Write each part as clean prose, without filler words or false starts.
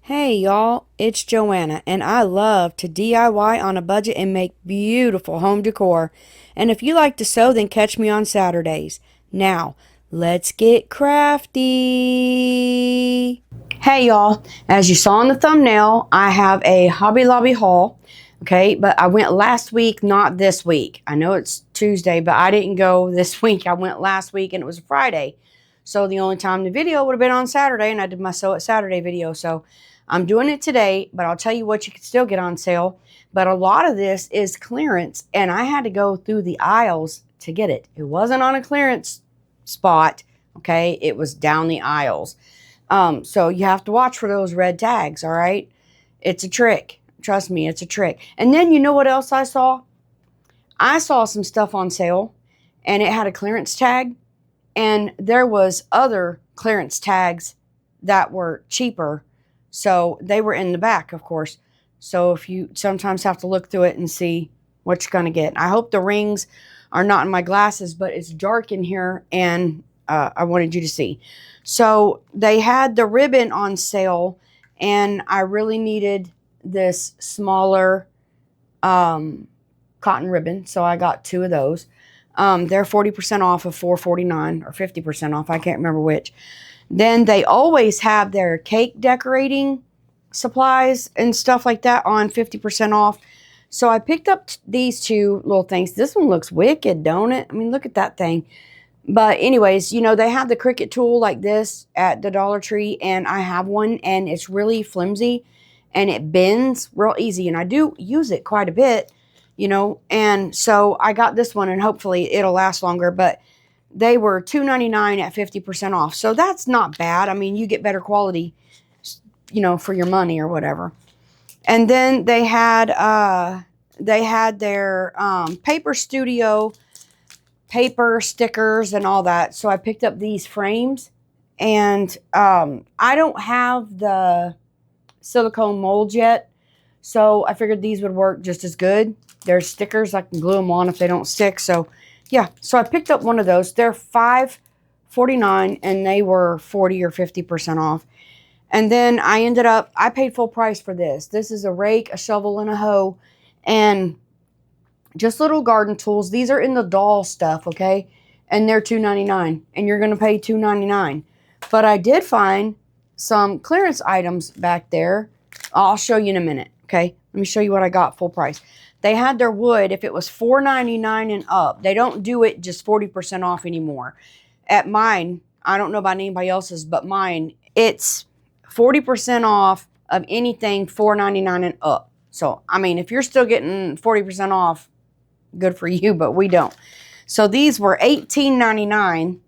Hey y'all, it's Joanna, and I love to DIY on a budget and make beautiful home decor. And if you like to sew, then catch me on Saturdays. Now, let's get crafty. Hey y'all, as you saw in the thumbnail, I have a Hobby Lobby haul. Okay, but I went last week, not this week. I know it's Tuesday, but I didn't go this week. I went last week and it was Friday. So the only time the video would have been on Saturday, and I did my Sew It Saturday video. So I'm doing it today, but I'll tell you what, you can still get on sale. But a lot of this is clearance, and I had to go through the aisles to get it. It wasn't on a clearance spot, okay? It was down the aisles. So you have to watch for those red tags, all right? It's a trick. Trust me, it's a trick. And then you know what else I saw? I saw some stuff on sale, and it had a clearance tag, and there was other clearance tags that were cheaper. So they were in the back, of course. So if you sometimes have to look through it and see what you're going to get. I hope the rings are not in my glasses, but it's dark in here, and I wanted you to see. So they had the ribbon on sale, and I really needed this smaller cotton ribbon, so I got two of those. They're 40% off of $4.49 or 50% off. I can't remember which. Then they always have their cake decorating supplies and stuff like that on 50% off. So I picked up these two little things. This one looks wicked, don't it? I mean, look at that thing. But anyways, you know, they have the Cricut tool like this at the Dollar Tree, and I have one, and it's really flimsy, and it bends real easy, and I do use it quite a bit, you know, and so I got this one, and hopefully it'll last longer. But they were $2.99 at 50% off, so that's not bad. I mean, you get better quality, you know, for your money or whatever. And then they had their Paper Studio paper stickers and all that. So I picked up these frames, and I don't have the silicone molds yet, so I figured these would work just as good. They're stickers. I can glue them on if they don't stick. So yeah, so I picked up one of those. They're $5.49, and they were 40 or 50% off. And then I paid full price for this. This is a rake, a shovel, and a hoe, and just little garden tools. These are in the doll stuff, okay? And they're $2.99, and you're going to pay $2.99. But I did find some clearance items back there. I'll show you in a minute, okay? Let me show you what I got full price. They had their wood, if it was $4.99 and up. They don't do it just 40% off anymore. At mine, I don't know about anybody else's, but mine, it's 40% off of anything $4.99 and up. So, I mean, if you're still getting 40% off, good for you, but we don't. So these were $18.99,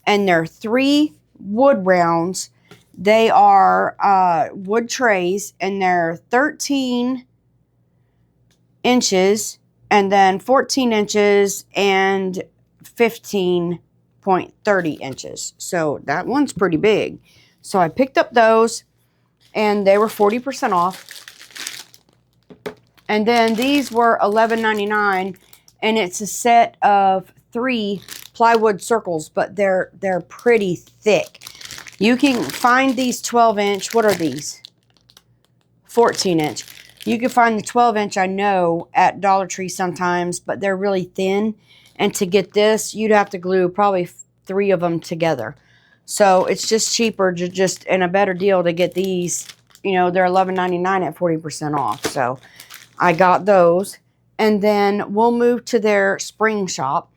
and they're 3 wood rounds. They are wood trays, and they're 13 inches, and then 14 inches, and 15.30 inches. So that one's pretty big. So I picked up those, and they were 40% off. And then these were $11.99, and it's a set of 3 plywood circles, but they're pretty thick. You can find these 12-inch. What are these? 14-inch. You can find the 12-inch, I know, at Dollar Tree sometimes, but they're really thin. And to get this, you'd have to glue probably 3 of them together. So it's just cheaper to just, and a better deal to get these. You know, they're $11.99 at 40% off. So I got those. And then we'll move to their spring shop.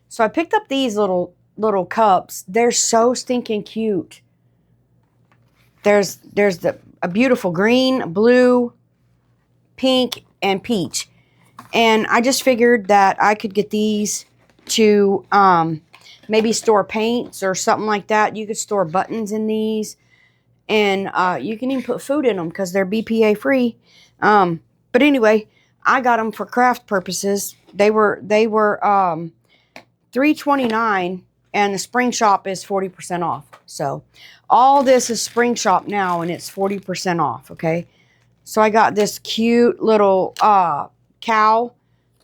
So I picked up these little cups. They're so stinking cute. There's a beautiful green, blue, pink, and peach. And I just figured that I could get these to maybe store paints or something like that. You could store buttons in these. And you can even put food in them because they're BPA free. But anyway, I got them for craft purposes. They were $3.29, and the spring shop is 40% off. So all this is spring shop now, and it's 40% off, okay? So I got this cute little cow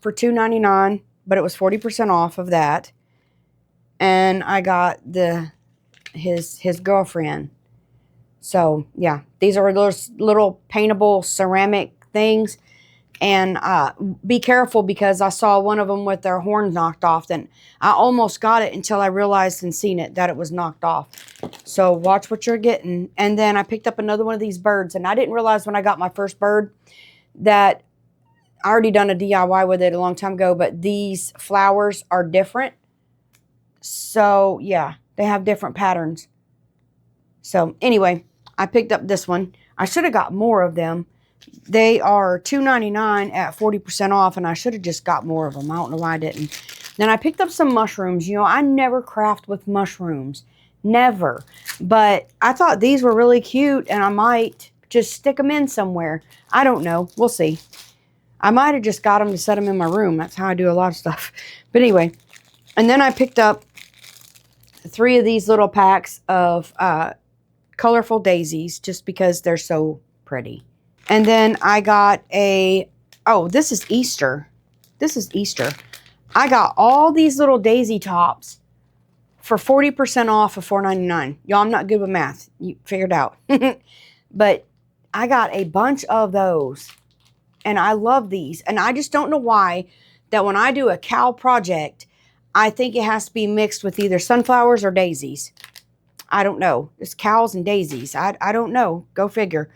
for $2.99, but it was 40% off of that. And I got his girlfriend. So, yeah, these are those little paintable ceramic things. And be careful, because I saw one of them with their horns knocked off. And I almost got it until I realized and seen it that it was knocked off. So watch what you're getting. And then I picked up another one of these birds. And I didn't realize when I got my first bird that I already done a DIY with it a long time ago. But these flowers are different. So, yeah, they have different patterns. So, anyway, I picked up this one. I should have got more of them. They are $2.99 at 40% off, and I should have just got more of them. I don't know why I didn't. Then I picked up some mushrooms. You know, I never craft with mushrooms. Never. But I thought these were really cute, and I might just stick them in somewhere. I don't know. We'll see. I might have just got them to set them in my room. That's how I do a lot of stuff. But anyway, and then I picked up 3 of these little packs of colorful daisies just because they're so pretty. And then I got this is Easter. This is Easter. I got all these little daisy tops for 40% off of $4.99. Y'all, I'm not good with math. You figured out. But I got a bunch of those. And I love these. And I just don't know why that when I do a cow project, I think it has to be mixed with either sunflowers or daisies. I don't know. It's cows and daisies. I don't know. Go figure.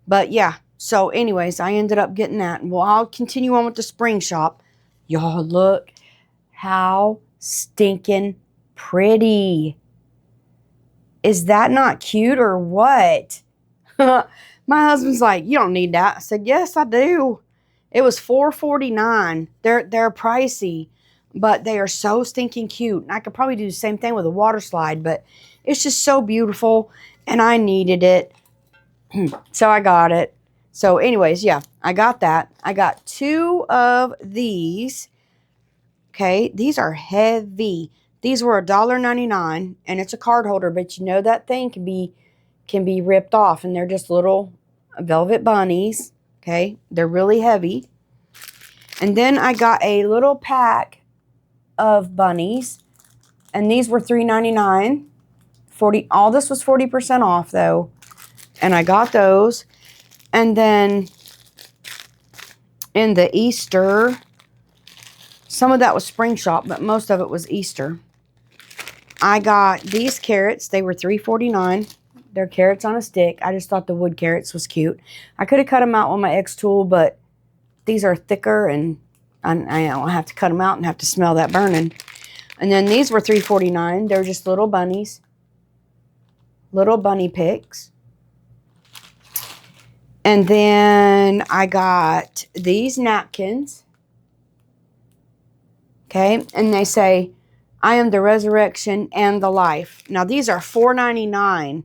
But yeah. So anyways, I ended up getting that. And well, I'll continue on with the spring shop. Y'all, look how stinking pretty. Is that not cute or what? My husband's like, you don't need that. I said, yes, I do. It was $4.49. They're pricey, but they are so stinking cute. And I could probably do the same thing with a water slide, but it's just so beautiful, and I needed it. So I got it. So anyways, yeah, I got that. I got 2 of these. Okay, these are heavy. These were $1.99, and it's a card holder, but you know that thing can be ripped off, and they're just little velvet bunnies. Okay, they're really heavy. And then I got a little pack of bunnies, and these were $3.99. All this was 40% off though, and I got those. And then in the Easter, some of that was spring shop, but most of it was Easter. I got these carrots. They were $3.49. They're carrots on a stick. I just thought the wood carrots was cute. I could have cut them out with my X tool, but these are thicker, and I don't have to cut them out and have to smell that burning. And then these were $3.49. They're just little bunnies. Little bunny pics. And then I got these napkins. Okay, and they say, I am the resurrection and the life. Now these are $4.99.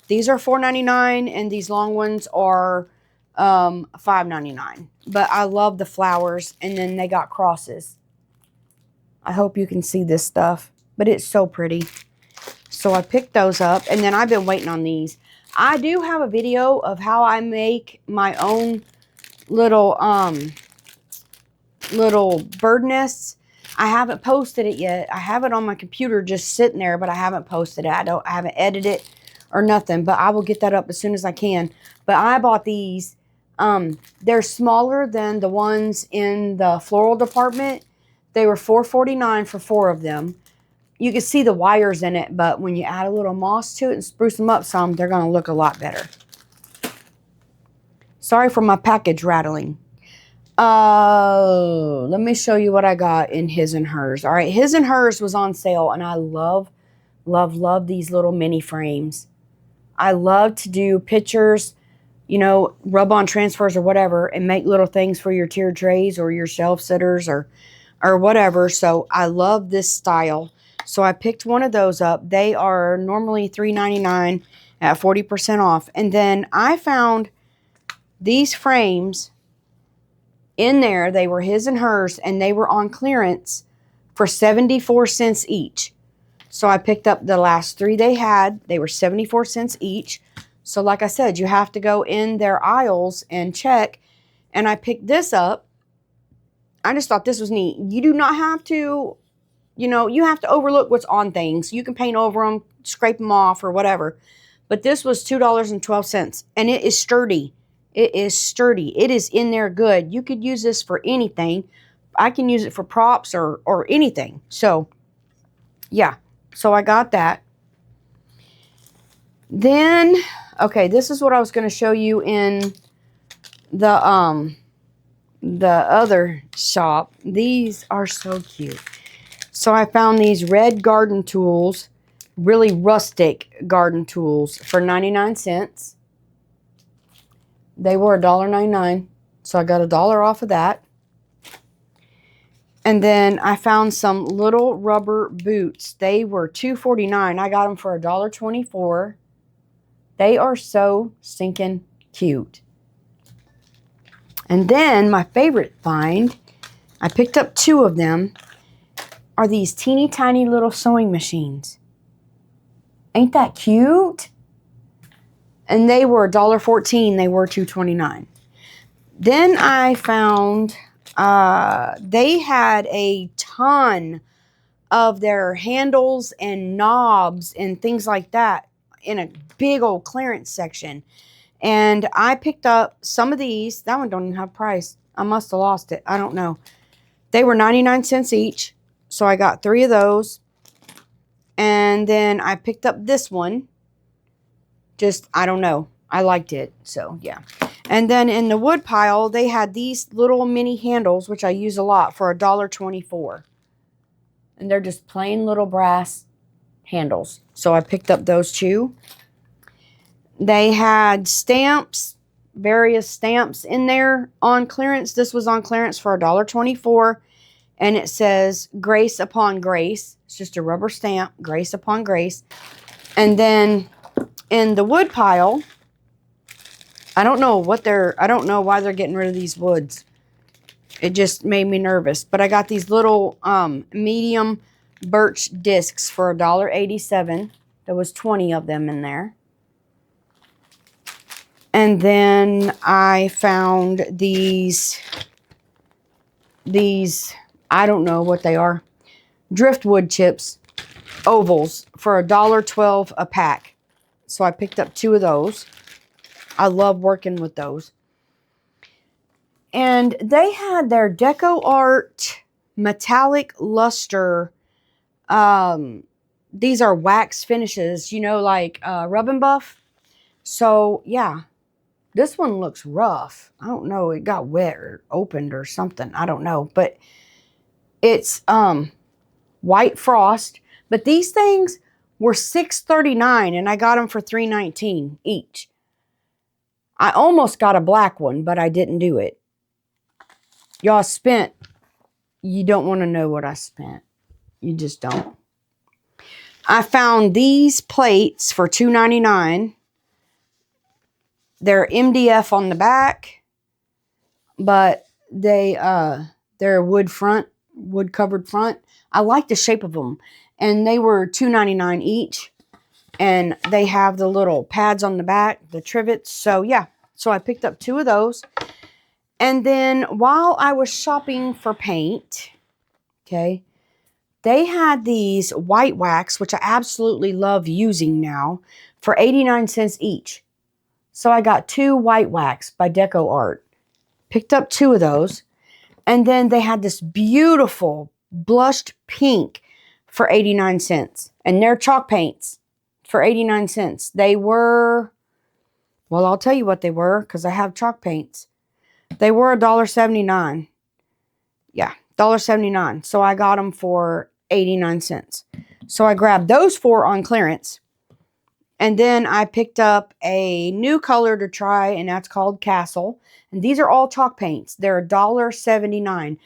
These are $4.99, and these long ones are $5.99. But I love the flowers, and then they got crosses. I hope you can see this stuff, but it's so pretty. So I picked those up, and then I've been waiting on these. I do have a video of how I make my own little bird nests. I haven't posted it yet. I have it on my computer just sitting there, but I haven't posted it. I haven't edited it or nothing, but I will get that up as soon as I can. But I bought these. They're smaller than the ones in the floral department. They were $4.49 for 4 of them. You can see the wires in it, but when you add a little moss to it and spruce them up some, they're going to look a lot better. Sorry for my package rattling. Let me show you what I got in His and Hers. All right, His and Hers was on sale, and I love, love, love these little mini frames. I love to do pictures, you know, rub-on transfers or whatever, and make little things for your tier trays or your shelf sitters or whatever. So I love this style. So I picked one of those up. They are normally $3.99 at 40% off. And then I found these frames in there. They were His and Hers, and they were on clearance for 74 cents each. So I picked up the last 3 they had. They were 74 cents each. So like I said, you have to go in their aisles and check. And I picked this up. I just thought this was neat. You do not have to, you know, you have to overlook what's on things. You can paint over them, scrape them off or whatever. But this was $2.12, and it is sturdy. It is sturdy. It is in there good. You could use this for anything. I can use it for props or anything. So, yeah. So I got that. Then, okay, this is what I was going to show you in the other shop. These are so cute. So I found these red garden tools, really rustic garden tools for 99 cents. They were $1.99, so I got $1 off of that. And then I found some little rubber boots. They were $2.49. I got them for $1.24. They are so stinking cute. And then my favorite find, I picked up 2 of them, are these teeny tiny little sewing machines. Ain't that cute? And they were $1.14. They were $2.29. Then I found they had a ton of their handles and knobs and things like that in a big old clearance section. And I picked up some of these. That one don't even have price. I must have lost it. I don't know. They were 99 cents each. So I got 3 of those. And then I picked up this one. Just, I don't know. I liked it. So, yeah. And then in the wood pile, they had these little mini handles, which I use a lot, for $1.24. And they're just plain little brass handles. So I picked up those 2. They had stamps, various stamps in there on clearance. This was on clearance for $1.24. And it says Grace Upon Grace. It's just a rubber stamp, Grace Upon Grace. And then in the wood pile, I don't know why they're getting rid of these woods. It just made me nervous. But I got these little medium birch discs for $1.87. There was 20 of them in there. And then I found these, I don't know what they are, driftwood chips, ovals, for $1.12 a pack. So I picked up 2 of those. I love working with those. And they had their Deco Art metallic luster. These are wax finishes, you know, like Rub and Buff. So, yeah. This one looks rough. I don't know. It got wet or opened or something. I don't know. But it's white frost. But these things were $6.39 and I got them for $3.19 each. I almost got a black one, but I didn't do it. Y'all spent, you don't want to know what I spent. You just don't. I found these plates for $2.99. They're MDF on the back, but they're wood covered front. I like the shape of them. And they were $2.99 each. And they have the little pads on the back, the trivets. So, yeah. So, I picked up 2 of those. And then, while I was shopping for paint, okay, they had these white wax, which I absolutely love using now, for 89 cents each. So, I got 2 white wax by Deco Art. Picked up 2 of those. And then they had this beautiful blushed pink for 89 cents. And they're chalk paints for 89 cents. They were, well, I'll tell you what they were because I have chalk paints. They were $1.79. Yeah, $1.79. So I got them for 89 cents. So I grabbed those 4 on clearance. And then I picked up a new color to try, and that's called Castle. And these are all chalk paints. They're $1.79.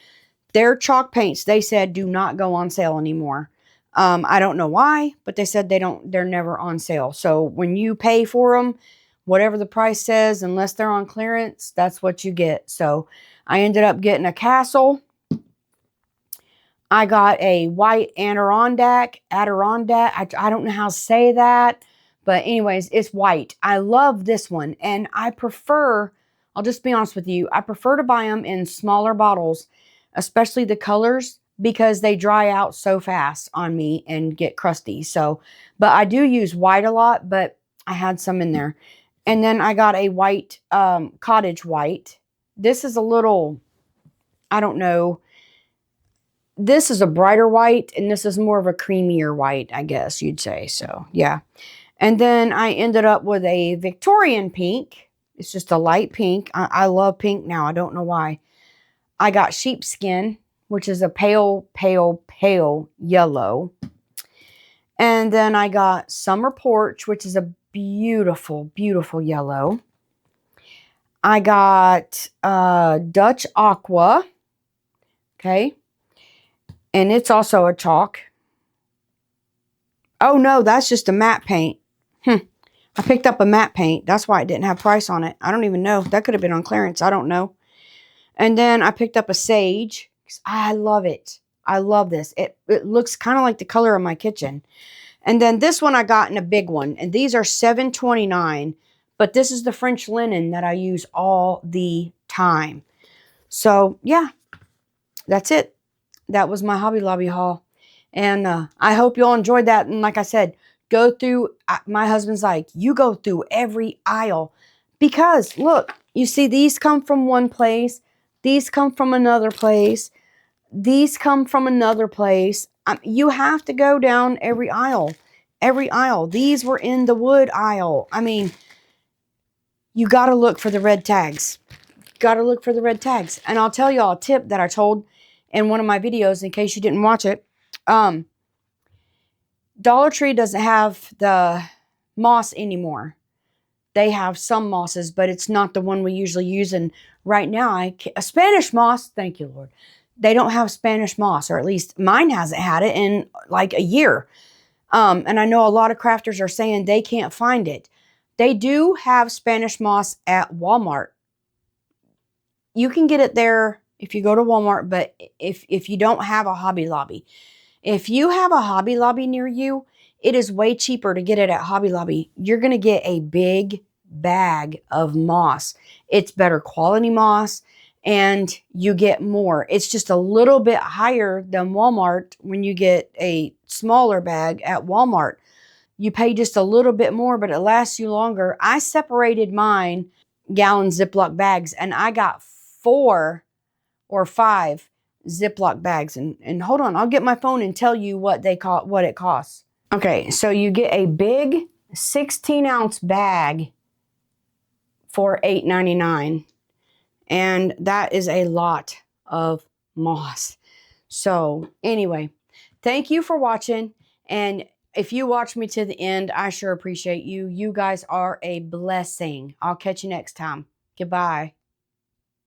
They're chalk paints. They said do not go on sale anymore. I don't know why, but they said they're never on sale. So when you pay for them, whatever the price says, unless they're on clearance, that's what you get. So I ended up getting a Castle. I got a white Adirondack. I don't know how to say that. But anyways, it's white. I love this one. And I prefer, I'll just be honest with you, I prefer to buy them in smaller bottles, especially the colors, because they dry out so fast on me and get crusty. So, but I do use white a lot. But I had some in there. And then I got a white, cottage white. This is a little, I don't know. This is a brighter white, and this is more of a creamier white, I guess you'd say. So, yeah. And then I ended up with a Victorian pink. It's just a light pink. I love pink now. I don't know why. I got sheepskin, which is a pale, pale, pale yellow. And then I got summer porch, which is a beautiful, beautiful yellow. I got Dutch aqua. Okay. And it's also a chalk. Oh no, that's just a matte paint. I picked up a matte paint. That's why it didn't have price on it. I don't even know. That could have been on clearance. I don't know. And then I picked up a sage. I love it. I love this. It looks kind of like the color of my kitchen. And then this one I got in a big one. And these are $7.29. But this is the French linen that I use all the time. So, yeah. That's it. That was my Hobby Lobby haul. And I hope you all enjoyed that. And like I said, go through, my husband's like, you go through every aisle. Because, look, you see these come from one place. These come from another place. These come from another place. You have to go down every aisle. Every aisle. These were in the wood aisle. I mean, you got to look for the red tags. Got to look for the red tags. And I'll tell y'all a tip that I told in one of my videos in case you didn't watch it. Dollar Tree doesn't have the moss anymore. They have some mosses, but it's not the one we usually use. And right now, a Spanish moss, thank you, Lord. They don't have Spanish moss, or at least mine hasn't had it in like a year. And I know a lot of crafters are saying they can't find it. They do have Spanish moss at Walmart. You can get it there if you go to Walmart, but if you don't have a Hobby Lobby. If you have a Hobby Lobby near you, it is way cheaper to get it at Hobby Lobby. You're going to get a big bag of moss. It's better quality moss, and you get more. It's just a little bit higher than Walmart when you get a smaller bag at Walmart. You pay just a little bit more, but it lasts you longer. I separated mine gallon Ziploc bags, and I got 4 or 5 Ziploc bags. And hold on, I'll get my phone and tell you what it costs. Okay, so you get a big 16-ounce bag for $8.99. And that is a lot of moss. So anyway, thank you for watching. And if you watch me to the end, I sure appreciate you. You guys are a blessing. I'll catch you next time. Goodbye.